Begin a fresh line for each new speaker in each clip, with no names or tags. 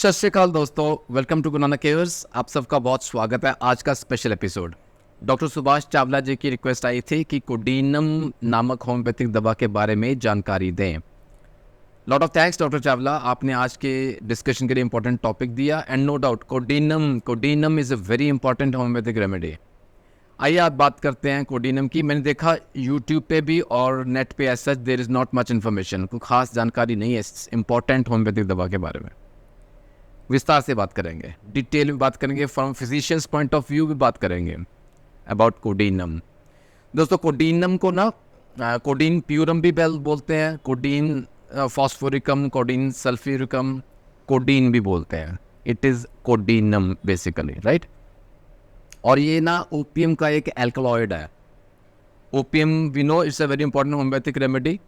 सत श्री अकाल दोस्तों, वेलकम टू गुरुनानक केयर्स। आप सबका बहुत स्वागत है। आज का special episode doctor Subhash Chawla ji की रिक्वेस्ट आई थी कि कोडीनम नामक होम्योपैथिक दवा के बारे में जानकारी दें। Lot of thanks doctor Chawla, आपने आज के डिस्कशन के लिए इंपॉर्टेंट टॉपिक दिया। And no doubt codeinum is a very important homeopathic remedy. आइए आप बात करते हैं कोडीनम की। मैंने देखा यूट्यूब पे भी और नेट पे as such there is not much information, कोई खास जानकारी नहीं है इंपॉर्टेंट होम्योपैथिक दवा के बारे में। विस्तार से बात करेंगे, डिटेल में बात करेंगे, from physicians point of view भी बात करेंगे अबाउट कोडीनम। दोस्तों कोडीनम को ना कोडीन प्यूरम भी बोलते हैं, codeine phosphoricum, codeine sulphuricum, codeine भी बोलते हैं। It is codeinum basically, right. और ये ना ओपियम का एक एल्कलॉइड है। Opium we know it's a very important homeopathic remedy.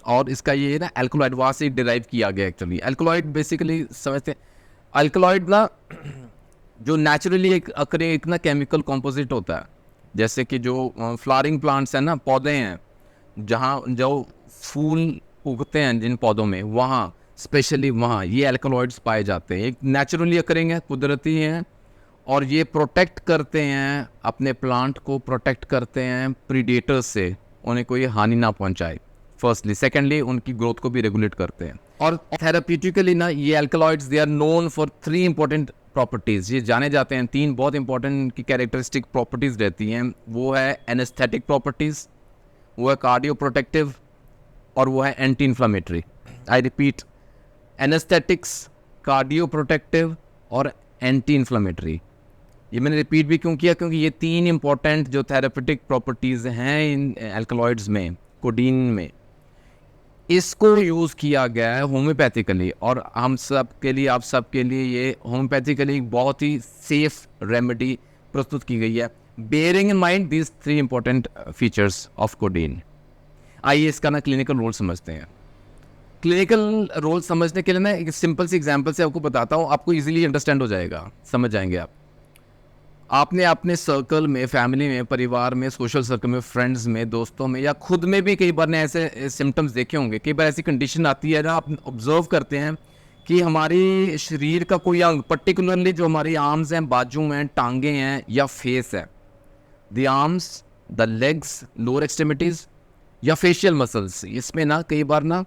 और इसका ये ना एल्कलॉइड वहाँ से डिराइव किया गया एक्चुअली। एल्कलॉइड बेसिकली समझते हैं, एल्कलॉइड ना जो नेचुरली एक ना केमिकल कॉम्पोजिट होता है। जैसे कि जो फ्लावरिंग प्लांट्स हैं ना, पौधे हैं, जहाँ जो फूल उगते हैं जिन पौधों में, वहाँ स्पेशली वहाँ ये एल्कलॉइड्स पाए जाते हैं। एक नेचुरली अकरिंग है, कुदरती हैं, और ये प्रोटेक्ट करते हैं अपने प्लांट को, प्रोटेक्ट करते हैं प्रीडेटर्स से, उन्हें कोई हानि ना पहुँचाए फर्स्टली। सेकेंडली उनकी ग्रोथ को भी रेगुलेट करते हैं। और थेराप्यूटिकली ना ये alkaloids they are known for 3 important properties. ये जाने जाते हैं 3 बहुत इंपॉर्टेंट की कैरेक्टरिस्टिक प्रॉपर्टीज़ रहती हैं। वो है एनेस्थेटिक प्रॉपर्टीज़, वो है कार्डियो प्रोटेक्टिव, और वो है anti inflammatory. I repeat, anaesthetics, cardio protective और एंटी इन्फ्लामेटरी। ये मैंने रिपीट भी क्यों किया, क्योंकि ये 3 इंपॉर्टेंट जो थेराप्यूटिक प्रॉपर्टीज़ हैं इन एल्कलॉइड्स में, कोडीन में, इसको यूज़ किया गया है होम्योपैथिकली। और हम सब के लिए, आप सब के लिए ये होम्योपैथिकली बहुत ही सेफ रेमेडी प्रस्तुत की गई है, bearing in mind these 3 important features of codeine. आइए इसका ना क्लिनिकल रोल समझते हैं। क्लिनिकल रोल समझने के लिए ना एक सिंपल सी एग्जांपल से आपको बताता हूँ, आपको इजीली अंडरस्टैंड हो जाएगा, समझ जाएंगे आप। आपने अपने सर्कल में, फैमिली में, परिवार में, सोशल सर्कल में, फ्रेंड्स में, दोस्तों में, या खुद में भी कई बार ने ऐसे सिम्टम्स देखे होंगे। कई बार ऐसी कंडीशन आती है ना, आप ऑब्जर्व करते हैं कि हमारी शरीर का कोई अंग, पर्टिकुलरली जो हमारी आर्म्स हैं, बाजू हैं, टांगे हैं या फेस है, the arms, the legs, lower extremities या फेशियल मसल्स, इसमें ना कई बार ना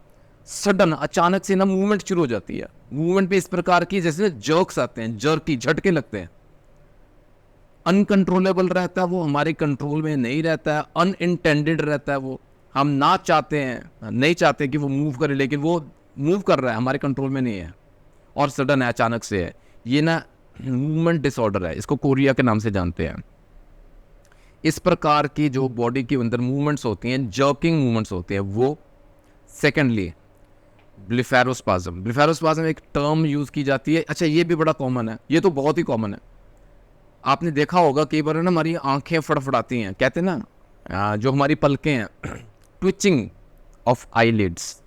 सडन अचानक से ना मूवमेंट शुरू हो जाती है। मूवमेंट पे इस प्रकार की जैसे जर्क्स आते हैं, जर्की झटके लगते हैं, अनकंट्रोलेबल रहता है, वो हमारे कंट्रोल में नहीं रहता है, अनइंटेंडेड रहता है। वो हम ना चाहते हैं, नहीं चाहते कि वो मूव करे, लेकिन वो मूव कर रहा है, हमारे कंट्रोल में नहीं है, और सडन है, अचानक से है। ये ना मूवमेंट डिसऑर्डर है, इसको कोरिया के नाम से जानते हैं। इस प्रकार की जो बॉडी के अंदर मूवमेंट्स होती हैं, जर्किंग मूवमेंट्स होती हैं, वो। Secondly blepharospasm. ब्लेफारोस्पाज्म एक टर्म यूज़ की जाती है। अच्छा, ये भी बड़ा कॉमन है, ये तो बहुत ही कॉमन है। आपने देखा होगा कई बार ना हमारी आंखें फड़फड़ाती हैं, कहते हैं ना, जो हमारी पलकें हैं, ट्विचिंग ऑफ आईलिड्स।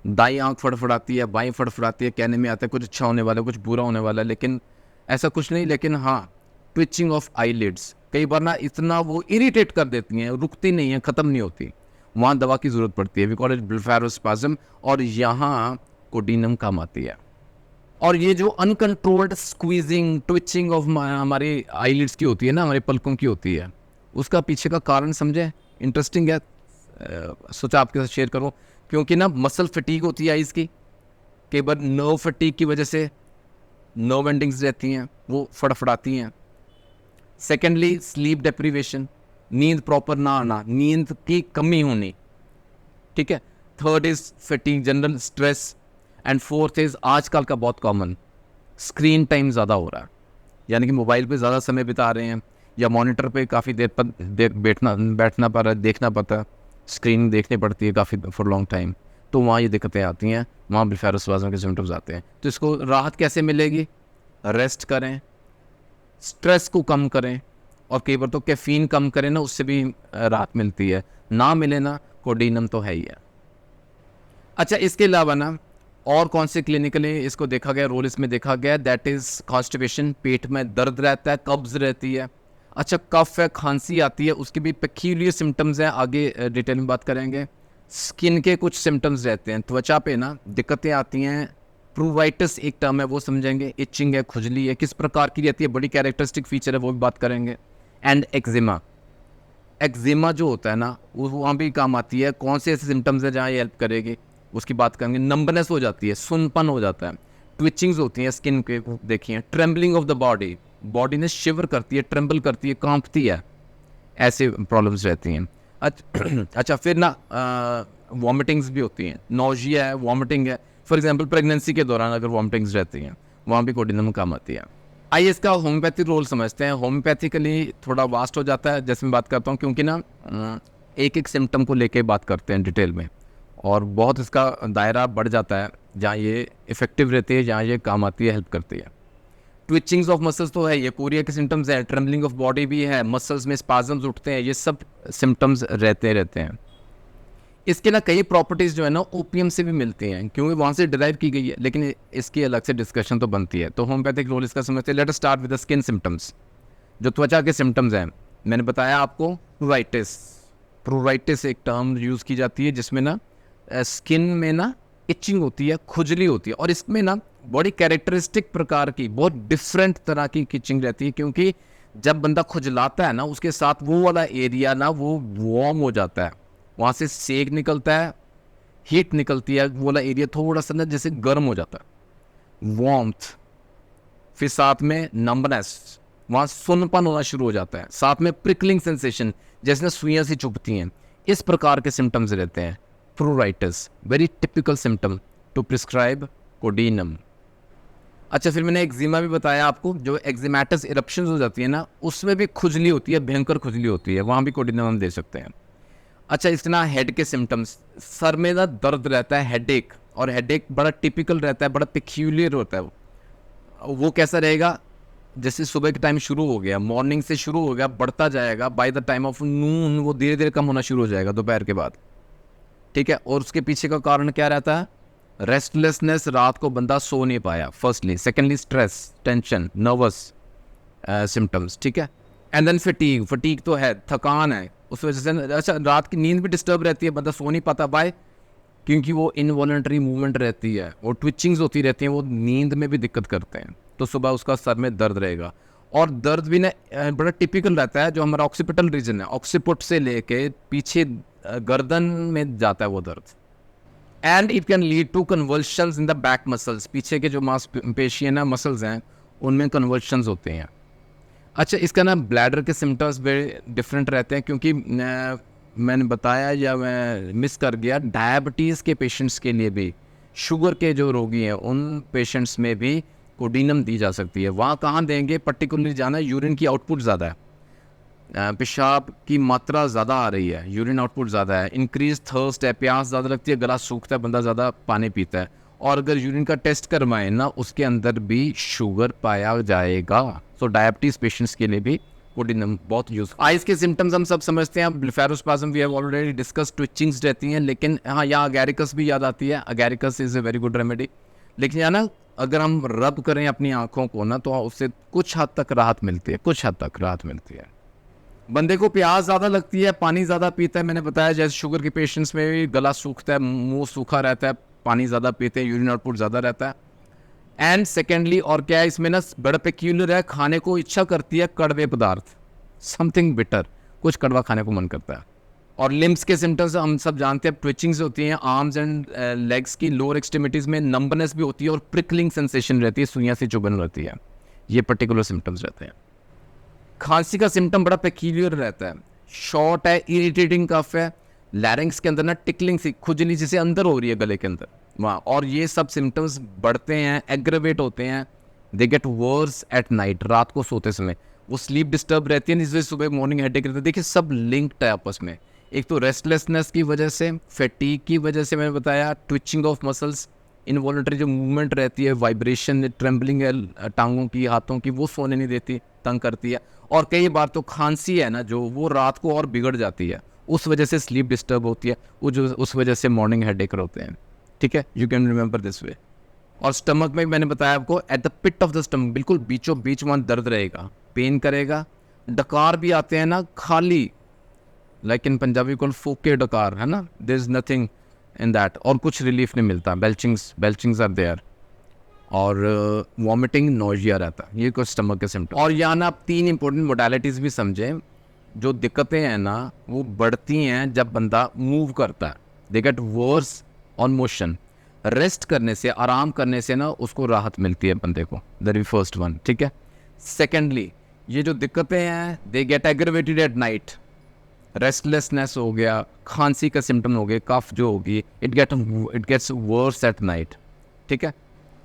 दाई आंख फड़फड़ाती है, बाई फड़फड़ाती है, कहने में आता है कुछ अच्छा होने वाला है, कुछ बुरा होने वाला है, लेकिन ऐसा कुछ नहीं। लेकिन हाँ, ट्विचिंग ऑफ आईलिड्स कई बार ना इतना वो इरिटेट कर देती हैं, रुकती नहीं है, ख़त्म नहीं होती, वहाँ दवा की ज़रूरत पड़ती है। वी कॉल इट ब्लेफारोस्पाज्म, और यहाँ कोडीनम काम आती है। और ये जो अनकंट्रोल्ड स्क्वीजिंग, ट्विचिंग ऑफ हमारे आईलिड्स की होती है ना, हमारे पलकों की होती है, उसका पीछे का कारण समझे, इंटरेस्टिंग है, सोचा आपके साथ शेयर करूं। क्योंकि ना मसल फटीग होती है आइज़ की, कई बार नर्व फटीग की वजह से नर्व एंडिंग्स रहती हैं, वो फड़फड़ाती हैं। सेकेंडली स्लीप डेप्रीवेशन, नींद प्रॉपर ना आना, नींद की कमी होनी, ठीक है। Third is fatigue, general stress. And fourth is आजकल का बहुत कॉमन, स्क्रीन टाइम ज़्यादा हो रहा है, यानी कि मोबाइल पे ज़्यादा समय बिता रहे हैं, या मॉनिटर पे काफ़ी देर बैठना पड़ रहा है, देखना पड़ता है, स्क्रीन देखनी पड़ती है काफ़ी फॉर लॉन्ग टाइम, तो वहाँ ये दिक्कतें आती हैं, वहाँ ब्लेफारोस्पाज्म के सिम्टम्स आते हैं। तो इसको राहत कैसे मिलेगी? रेस्ट करें, स्ट्रेस को कम करें, और कई बार तो कैफीन कम करें ना, उससे भी राहत मिलती है। ना मिले ना, कोडीनम तो है ही है। अच्छा, इसके अलावा ना और कौन से क्लिनिकली इसको देखा गया, रोल इसमें देखा गया, दैट इज़ कॉन्स्टिपेशन, पेट में दर्द रहता है, कब्ज़ रहती है। अच्छा, कफ है, खांसी आती है, उसके भी पेक्यूलियर सिम्टम्स हैं, आगे डिटेल में बात करेंगे। स्किन के कुछ सिम्टम्स रहते हैं, त्वचा पे ना दिक्कतें आती हैं, प्रूवाइटिस एक टर्म है, वो समझेंगे। इचिंग है, खुजली है, किस प्रकार की रहती है, बड़ी कैरेक्टरिस्टिक फीचर है, वो भी बात करेंगे। एंड एक्जिमा, एक्जिमा जो होता है ना वो वहाँ भी काम आती है। कौन से ऐसे सिम्टम्स हैं जहाँ ये हेल्प करेगी, उसकी बात करेंगे। नंबनेस हो जाती है, सुनपन हो जाता है, ट्विचिंग्स होती हैं स्किन के, देखिए। Trembling of the body, body ने शिवर करती है, ट्रेम्बल करती है, कांपती है, ऐसे प्रॉब्लम्स रहती हैं। अच्छा, फिर ना वॉमिटिंग्स भी होती हैं, नोजिया है, वॉमिटिंग है। फॉर एग्जांपल प्रेगनेंसी के दौरान अगर वॉमिटिंग्स रहती हैं, वहाँ भी कोडिनम काम आती है। आइए इसका होम्योपैथिक रोल समझते हैं। होम्योपैथिकली थोड़ा वास्ट हो जाता है जैसे मैं बात करता हूँ, क्योंकि ना एक एक सिम्टम को लेके बात करते हैं डिटेल में, और बहुत इसका दायरा बढ़ जाता है जहाँ ये इफेक्टिव रहती है, जहाँ ये काम आती है, हेल्प करती है। ट्विचिंग्स ऑफ मसल्स तो है, ये कोरिया के सिम्टम्स हैं। ट्रेम्बलिंग ऑफ बॉडी भी है, मसल्स में स्पाजम्स उठते हैं, ये सब सिम्टम्स रहते हैं। इसके ना कई प्रॉपर्टीज़ जो है ना ओपीएम से भी मिलती हैं, क्योंकि वहाँ से डिराइव की गई है, लेकिन इसकी अलग से डिस्कशन तो बनती है। तो होम्योपैथिक रोल इसका समझते हैं। Let us start with the skin symptoms. जो त्वचा के सिम्टम्स हैं, मैंने बताया आपको प्रूराइटिस। प्रूराइटिस एक टर्म यूज़ की जाती है जिसमें ना स्किन में ना इचिंग होती है, खुजली होती है, और इसमें ना बड़ी कैरेक्टरिस्टिक प्रकार की, बहुत डिफरेंट तरह की इचिंग रहती है, क्योंकि जब बंदा खुजलाता है ना उसके साथ वो वाला एरिया ना वो वार्म हो जाता है, वहाँ से सेक निकलता है, हीट निकलती है, वो वाला एरिया थोड़ा सा ना जैसे गर्म हो जाता है, वार्मथ। फिर साथ में नंबनेस, वहाँ सुनपन होना शुरू हो जाता है, साथ में प्रिकलिंग सेंसेशन, जैसे ना सुइयाँ सी चुभती हैं। इस प्रकार के सिम्टम्स रहते हैं। Pruritis very typical symptom to prescribe codeinum. अच्छा, फिर मैंने एक्जिमा भी बताया आपको। जो एक्जिमेटस इरप्शंस हो जाती है ना उसमें भी खुजली होती है, भयंकर खुजली होती है, वहाँ भी कोडीनम हम दे सकते हैं। अच्छा, इसके ना हेड के सिम्टम्स, सर में ना दर्द रहता है, हेडेक, और हेडेक बड़ा टिपिकल रहता है, बड़ा पिक्यूलियर होता है। वो कैसा रहेगा, जैसे सुबह के टाइम शुरू हो गया, मॉर्निंग से शुरू हो गया, बढ़ता जाएगा, बाय द टाइम ऑफ नून वो धीरे धीरे कम होना शुरू हो जाएगा दोपहर के बाद, ठीक है। और उसके पीछे का कारण क्या रहता है, रेस्टलेसनेस, रात को बंदा सो नहीं पाया, firstly. Secondly stress, tension, nervous symptoms, ठीक है। एंड देन फटीग, फटीग तो है, थकान है, उस वजह से। अच्छा, रात की नींद भी डिस्टर्ब रहती है, बंदा सो नहीं पाता, बाय, क्योंकि वो इनवॉलंटरी मूवमेंट रहती है, वो ट्विचिंग्स होती रहती हैं, वो नींद में भी दिक्कत करते हैं। तो सुबह उसका सर में दर्द रहेगा, और दर्द भी ना बड़ा टिपिकल रहता है। जो हमारा ऑक्सीपिटल रीजन है, ऑक्सीपुट से लेके पीछे गर्दन में जाता है वो दर्द। And it can lead to convulsions in the back muscles, पीछे के जो मांसपेशियां ना मसल्स हैं उनमें कन्वर्शंस होते हैं। अच्छा, इसका ना ब्लैडर के सिम्टम्स वेरी डिफरेंट रहते हैं, क्योंकि मैंने बताया या मैं मिस कर गया, डायबिटीज़ के पेशेंट्स के लिए भी, शुगर के जो रोगी हैं उन पेशेंट्स में भी कोडीनम दी जा सकती है। वहाँ कहाँ देंगे, पर्टिकुलरली जाना, यूरिन की आउटपुट ज़्यादा है, पेशाब की मात्रा ज़्यादा आ रही है, यूरिन आउटपुट ज़्यादा है, इंक्रीज थर्स्ट है, प्यास ज़्यादा लगती है, गला सूखता है, बंदा ज़्यादा पानी पीता है, और अगर यूरिन का टेस्ट करवाएं ना उसके अंदर भी शुगर पाया जाएगा। सो डायबिटीज़ पेशेंट्स के लिए भी कोडीनम बहुत यूज। आइस के सिम्टम्स हम सब समझते हैं, blepharospasm we have already discuss, twitchings रहती हैं, लेकिन हाँ यहाँ अगैरिकस भी याद आती है। Agaricus is a very good remedy, लेकिन यहाँ ना अगर हम रब करें अपनी आँखों को ना तो उससे कुछ हद तक राहत मिलती है, कुछ हद तक राहत मिलती है। बंदे को प्यास ज़्यादा लगती है, पानी ज़्यादा पीता है, मैंने बताया जैसे शुगर के पेशेंट्स में भी गला सूखता है, मुंह सूखा रहता है, पानी ज़्यादा पीते हैं, यूरिन आउटपुट ज़्यादा रहता है। एंड सेकेंडली, और क्या है इसमें ना बड़ा पेक्यूलर है, खाने को इच्छा करती है कड़वे पदार्थ, समथिंग बिटर, कुछ कड़वा खाने को मन करता है। और लिम्स के सिम्टम्स हम सब जानते हैं, ट्विचिंग्स होती हैं आर्म्स एंड लेग्स की, लोअर एक्सट्रीमिटीज़ में नंबनेस भी होती है, और प्रिकलिंग सेंसेशन रहती है, सुइयाँ से चुभन रहती है। ये पर्टिकुलर सिम्टम्स रहते हैं। खांसी का सिम्टम बड़ा पेक्यूलियर रहता है, शॉर्ट है, इरिटेटिंग कफ है, लैरिंग्स के अंदर ना टिकलिंग सी, खुजली जैसे अंदर हो रही है गले के अंदर वहाँ, और ये सब सिम्टम्स बढ़ते हैं, एग्रेवेट होते हैं, they get worse at night, रात को सोते समय वो स्लीप डिस्टर्ब रहती है, जिससे सुबह मॉर्निंग हेडेक रहता है। देखिए सब लिंक्ड है आपस में, एक तो रेस्टलेसनेस की वजह से, फैटीग की वजह से, मैंने बताया ट्विचिंग ऑफ मसल्स, इनवॉलंटरी जो मूवमेंट रहती है, वाइब्रेशन, ट्रेम्बलिंग है टांगों की, हाथों की, वो सोने नहीं देती, तंग करती है। और कई बार तो खांसी है ना जो, वो रात को और बिगड़ जाती है, उस वजह से स्लीप डिस्टर्ब होती है, वो जो उस वजह से मॉर्निंग हेडेक होते हैं, ठीक है। You can remember this way. और स्टमक में मैंने बताया आपको, at the pit of the stomach, बिल्कुल बीचों बीच वहाँ दर्द रहेगा, पेन करेगा। डकार भी आते हैं ना खाली, लाइक इन पंजाबी कौन फूके डकार है ना, there is nothing in that, और कुछ रिलीफ नहीं मिलता। बेल्चिंग्स आर देयर, और वॉमिटिंग नोजिया रहता है, ये कुछ स्टमक के सिम्टम। और यहाँ ना आप 3 इंपॉर्टेंट मोडालिटीज़ भी समझें। जो दिक्कतें हैं ना वो बढ़ती हैं जब बंदा मूव करता है, they get worse on motion. Rest करने से, आराम करने से ना उसको राहत मिलती है बंदे को, दैट इज फर्स्ट वन, ठीक है। सेकेंडली, ये जो दिक्कतें हैं they get aggravated at night. Restlessness हो गया, खांसी का सिम्टम हो गया, कफ जो होगी, it gets worse at night, ठीक है।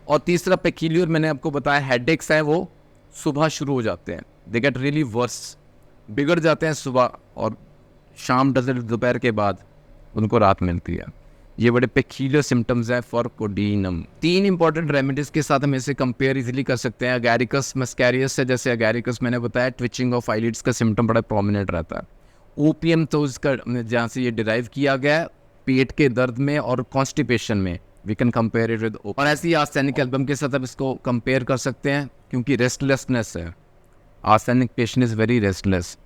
और तीसरा पेक्यूलियर मैंने आपको बताया, हेडेक्स हैं वो सुबह शुरू हो जाते हैं, दे गेट रियली वर्स, बिगड़ जाते हैं सुबह और शाम दोपहर के बाद उनको राहत मिलती है। ये बड़े पेक्यूलियर सिम्टम्स हैं फॉर कोडीनम। 3 इंपॉर्टेंट रेमेडीज के साथ हम इसे कंपेयर इजीली कर सकते हैं। एगैरिकस मैस्कैरियस से, जैसे एगैरिकस मैंने बताया, ट्विचिंग ऑफ आईलिड्स का सिम्टम बड़ा प्रोमिनेंट रहता है। ओपीएम तो इसका जहाँ से ये डिराइव किया गया है, पेट के दर्द में और कॉन्स्टिपेशन में, we can compare it with. और ऐसे ही आर्सेनिक एल्बम के साथ आप इसको कंपेयर कर सकते हैं, क्योंकि रेस्टलेसनेस है, arsenic patient is very restless.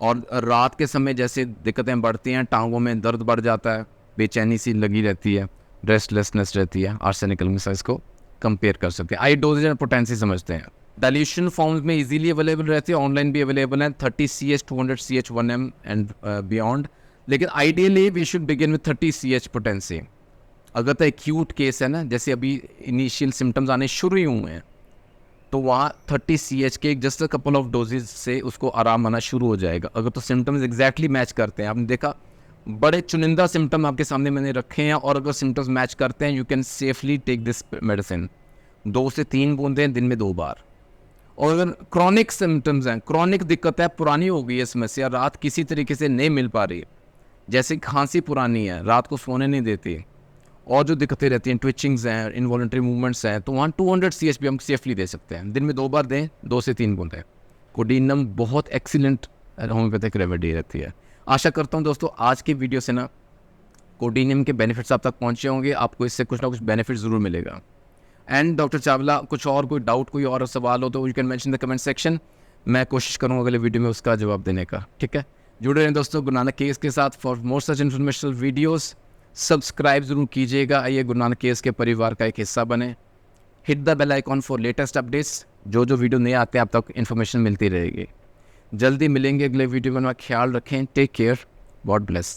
और रात के समय जैसे दिक्कतें बढ़ती हैं, टांगों में दर्द बढ़ जाता है, बेचैनी सी लगी रहती है, रेस्टलेसनेस रहती है, आर्सेनिक एल्बम के साथ इसको कंपेयर कर सकते हैं। आई डोजेज एंड पोटेंसी समझते हैं। डाइल्यूशन फॉर्म्स में इजीली अवेलेबल रहती है, ऑनलाइन भी अवेलेबल है, 30 CH 200 CH 1 m and beyond. लेकिन ideally we should begin with 30 CH potency. अगर तो एक्यूट केस है ना, जैसे अभी इनिशियल सिम्टम्स आने शुरू ही हुए हैं, तो वहाँ 30 CH के just a couple of doses से उसको आराम आना शुरू हो जाएगा। अगर तो सिम्टम्स एग्जैक्टली मैच करते हैं, आपने देखा बड़े चुनिंदा सिम्टम आपके सामने मैंने रखे हैं, और अगर सिम्टम्स मैच करते हैं, you can safely take this medicine. 2 से 3 बूंदें दिन में 2 बार। और अगर क्रॉनिक सिम्टम्स हैं, क्रॉनिक दिक्कत है, पुरानी हो गई है समस्या, रात किसी तरीके से नहीं मिल पा रही, जैसे खांसी पुरानी है, रात को सोने नहीं देती, और जो दिक्कतें रहती हैं, ट्विचिंग्स हैं, इनवॉलंटरी मूवमेंट्स हैं, तो वहाँ 200 CH भी हम सेफली दे सकते हैं। दिन में 2 बार दें, 2 से 3 बूंदें। कोडीनम बहुत एक्सीलेंट होम्योपैथिक रेमेडी रहती है। आशा करता हूँ दोस्तों आज की वीडियो से ना कोडीनम के बेनिफिट्स आप तक पहुँचे होंगे, आपको इससे कुछ ना कुछ बेनिफिट ज़रूर मिलेगा। एंड डॉक्टर चावला, कुछ और कोई डाउट, कोई और सवाल हो तो you can mention the comment section, मैं कोशिश करूँगा अगले वीडियो में उसका जवाब देने का, ठीक है। जुड़े रहें दोस्तों गुरु नानक केस के साथ for more such informational videos. Subscribe ज़रूर कीजिएगा, आइए गुरु नानक केस के परिवार का एक हिस्सा बने। Hit the bell icon for latest updates, जो वीडियो नए आते हैं आप तक इन्फॉर्मेशन मिलती रहेगी। जल्दी मिलेंगे अगले वीडियो में, ख्याल रखें, टेक केयर, गॉड ब्लेस।